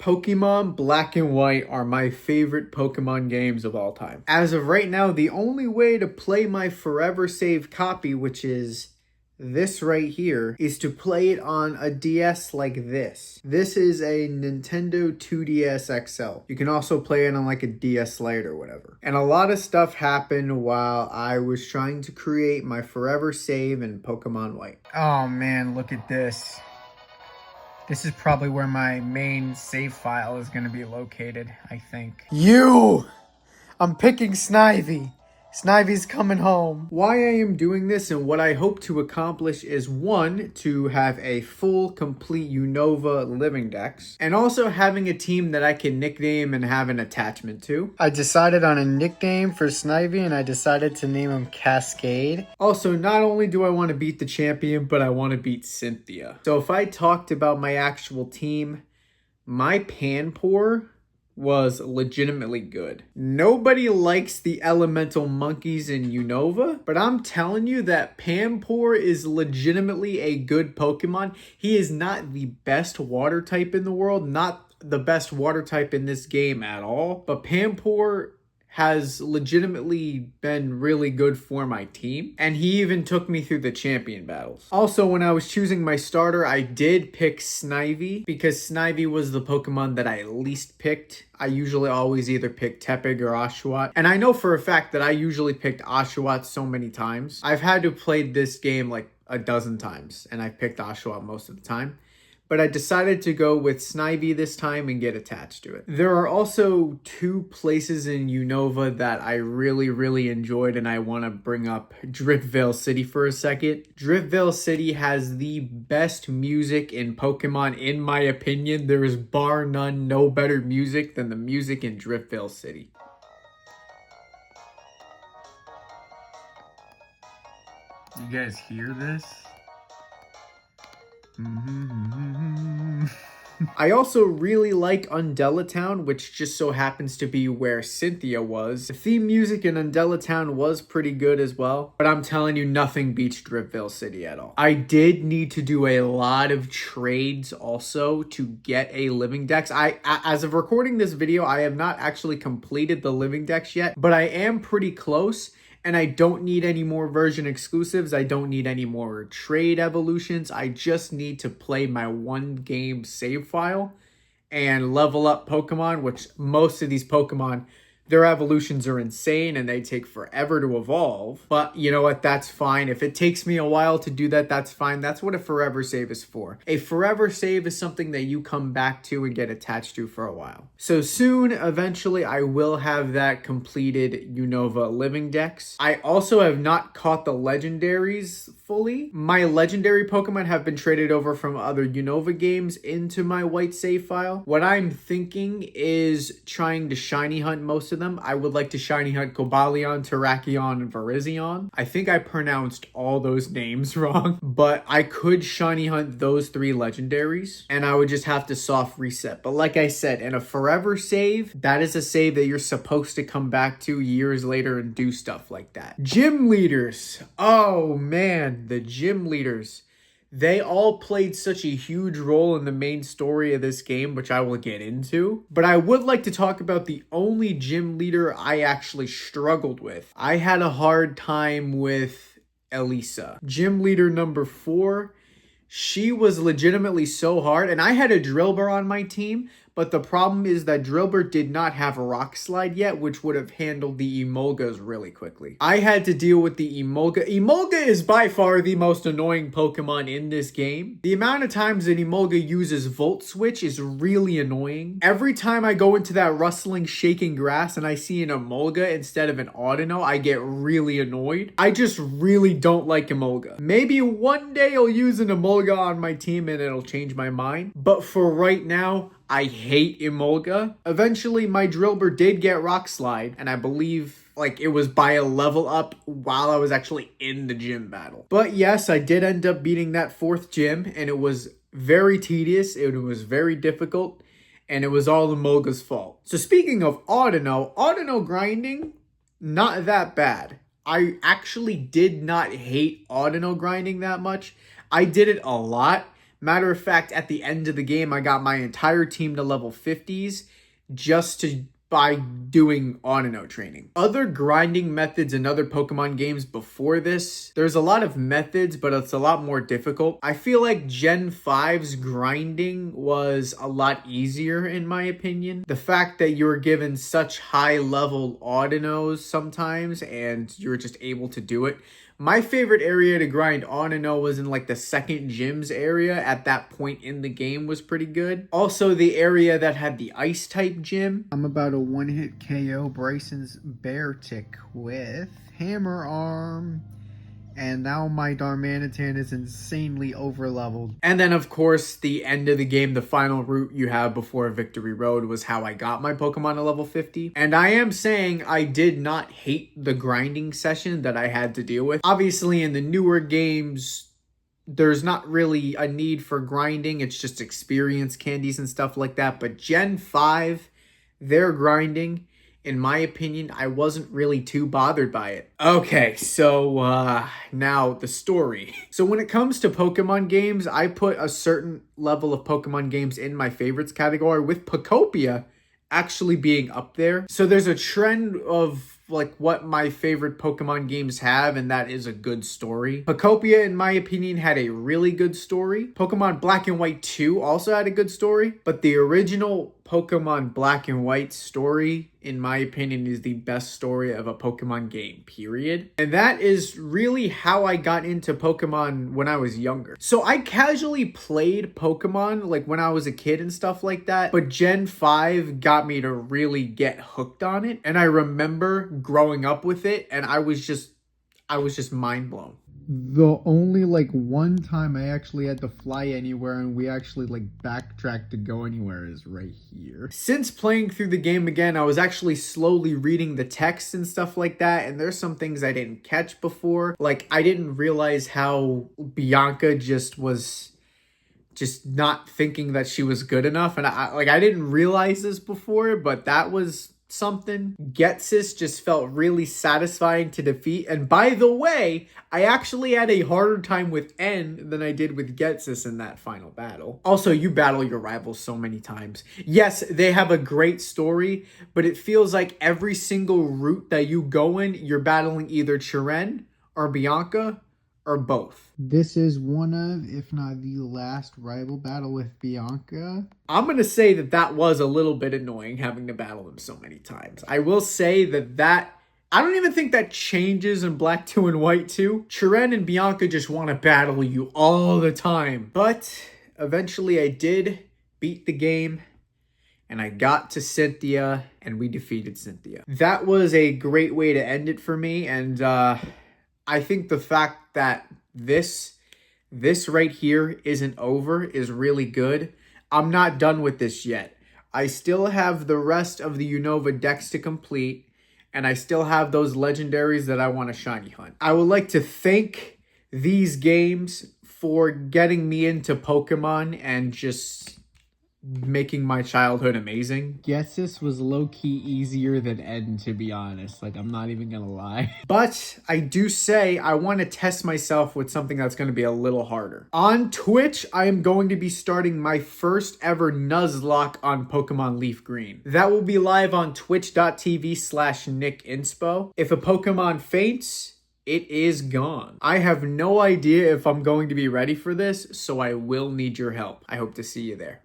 Pokemon Black and White are my favorite Pokemon games of all time. As of right now, the only way to play my forever save copy, which is this right here, is to play it on a DS like this. This is a Nintendo 2DS XL. You can also play it on like a DS Lite or whatever. And a lot of stuff happened while I was trying to create my forever save in Pokemon White. Oh man, look at this. This is probably where my main save file is going to be located, I think. I'm picking Snivy. Snivy's coming home. Why I am doing this and what I hope to accomplish is, one, to have a full, complete Unova living dex, and also having a team that I can nickname and have an attachment to. I decided on a nickname for Snivy, and I decided to name him Cascade. Also, not only do I want to beat the champion, but I want to beat Cynthia. So if I talked about my actual team, my Panpour was legitimately good. Nobody likes the elemental monkeys in Unova, but I'm telling you that Panpour is legitimately a good Pokemon. He is not the best water type in the world, not the best water type in this game at all, but Panpour has legitimately been really good for my team, and he even took me through the champion battles. Also, when I was choosing my starter, I did pick Snivy because Snivy was the Pokemon that I least picked. I usually always either pick Tepig or Oshawott, and I know for a fact that I usually picked Oshawott so many times. I've had to play this game like a dozen times, and I've picked Oshawott most of the time. But I decided to go with Snivy this time and get attached to it. There are also two places in Unova that I really enjoyed, and I want to bring up Driftvale City for a second. Driftvale City has the best music in Pokemon, in my opinion. There is bar none, no better music than the music in Driftvale City. You guys hear this? I also really like Undella Town, which just so happens to be where Cynthia was. The theme music in Undella Town was pretty good as well, but I'm telling you, nothing beats Driftvale City at all. I did need to do a lot of trades also to get a living dex. As of recording this video, I have not actually completed the living dex yet, but I am pretty close. And I don't need any more version exclusives. I don't need any more trade evolutions. I just need to play my one game save file and level up Pokemon, which most of these Pokemon, their evolutions are insane and they take forever to evolve. But you know what? That's fine. If it takes me a while to do that, that's fine. That's what a forever save is for. A forever save is something that you come back to and get attached to for a while. So soon, eventually, I will have that completed Unova living dex. I also have not caught the legendaries fully. My legendary Pokemon have been traded over from other Unova games into my white save file. What I'm thinking is trying to shiny hunt most of them. I would like to shiny hunt Cobalion, Terrakion, and Virizion. I think I pronounced all those names wrong, but I could shiny hunt those three legendaries, and I would just have to soft reset. But like I said, in a forever save, that is a save that you're supposed to come back to years later and do stuff like that. Gym leaders. Oh man, the gym leaders. They all played such a huge role in the main story of this game, which I will get into. But I would like to talk about the only gym leader I actually struggled with. I had a hard time with Elisa. Gym leader number 4, she was legitimately so hard. And I had a Drillbur on my team, but the problem is that Drillbur did not have a Rock Slide yet, which would have handled the Emolgas really quickly. I had to deal with the Emolga. Emolga is by far the most annoying Pokemon in this game. The amount of times that Emolga uses Volt Switch is really annoying. Every time I go into that rustling, shaking grass and I see an Emolga instead of an Audino, I get really annoyed. I just really don't like Emolga. Maybe one day I'll use an Emolga on my team and it'll change my mind. But for right now, I hate Emolga. Eventually, my Drillbur did get Rock Slide, and I believe it was by a level up while I was actually in the gym battle. But yes, I did end up beating that 4th gym, and it was very tedious, it was very difficult, and it was all Emolga's fault. So speaking of Audino grinding, not that bad. I actually did not hate Audino grinding that much. I did it a lot, Matter of fact, at the end of the game, I got my entire team to level 50s just by doing Onino training. Other grinding methods in other Pokemon games before this, there's a lot of methods, but it's a lot more difficult. I feel like Gen 5's grinding was a lot easier in my opinion. The fact that you were given such high level Audino's sometimes and you're just able to do it. My favorite area to grind Onino was in like the second gyms area. At that point in the game was pretty good. Also the area that had the ice type gym. I'm about to one-hit KO Bryson's Beartic with Hammer Arm. And now my Darmanitan is insanely overleveled. And then, of course, the end of the game, the final route you have before Victory Road was how I got my Pokemon to level 50. And I am saying I did not hate the grinding session that I had to deal with. Obviously, in the newer games, there's not really a need for grinding. It's just experience candies and stuff like that. But Gen 5, their grinding, in my opinion, I wasn't really too bothered by it. Okay, so now the story. So when it comes to Pokemon games, I put a certain level of Pokemon games in my favorites category, with Pokopia actually being up there. So there's a trend of like what my favorite Pokemon games have, and that is a good story. Pokopia, in my opinion, had a really good story. Pokemon Black and White 2 also had a good story, but the original Pokemon Black and White story, in my opinion, is the best story of a Pokemon game, period. And that is really how I got into Pokemon when I was younger. So I casually played Pokemon like when I was a kid and stuff like that, but Gen 5 got me to really get hooked on it. And I remember growing up with it, and I was just mind blown. The only like one time I actually had to fly anywhere and we actually like backtracked to go anywhere is right here. Since playing through the game again, I was actually slowly reading the text and stuff like that, and there's some things I didn't catch before. Like I didn't realize how Bianca was just not thinking that she was good enough, and I didn't realize this before, but that was something. Getsis just felt really satisfying to defeat. And by the way, I actually had a harder time with N than I did with Getsis in that final battle. Also, you battle your rivals so many times. Yes, they have a great story, but it feels like every single route that you go in, you're battling either Chiren or Bianca or both. This is one of, if not the last rival battle with Bianca. I'm going to say that was a little bit annoying having to battle them so many times. I will say that I don't even think that changes in Black 2 and White 2. Chiren and Bianca just want to battle you all the time. But eventually I did beat the game, and I got to Cynthia, and we defeated Cynthia. That was a great way to end it for me, and I think the fact that this right here isn't over is really good. I'm not done with this yet. I still have the rest of the Unova decks to complete, and I still have those legendaries that I want to shiny hunt. I would like to thank these games for getting me into Pokemon and just making my childhood amazing. Getsis was low-key easier than N, to be honest. Like, I'm not even gonna lie. But I do say I want to test myself with something that's going to be a little harder. On Twitch, I am going to be starting my first ever Nuzlocke on Pokemon Leaf Green. That will be live on twitch.tv/NickInspo. If a Pokemon faints, it is gone. I have no idea if I'm going to be ready for this, so I will need your help. I hope to see you there.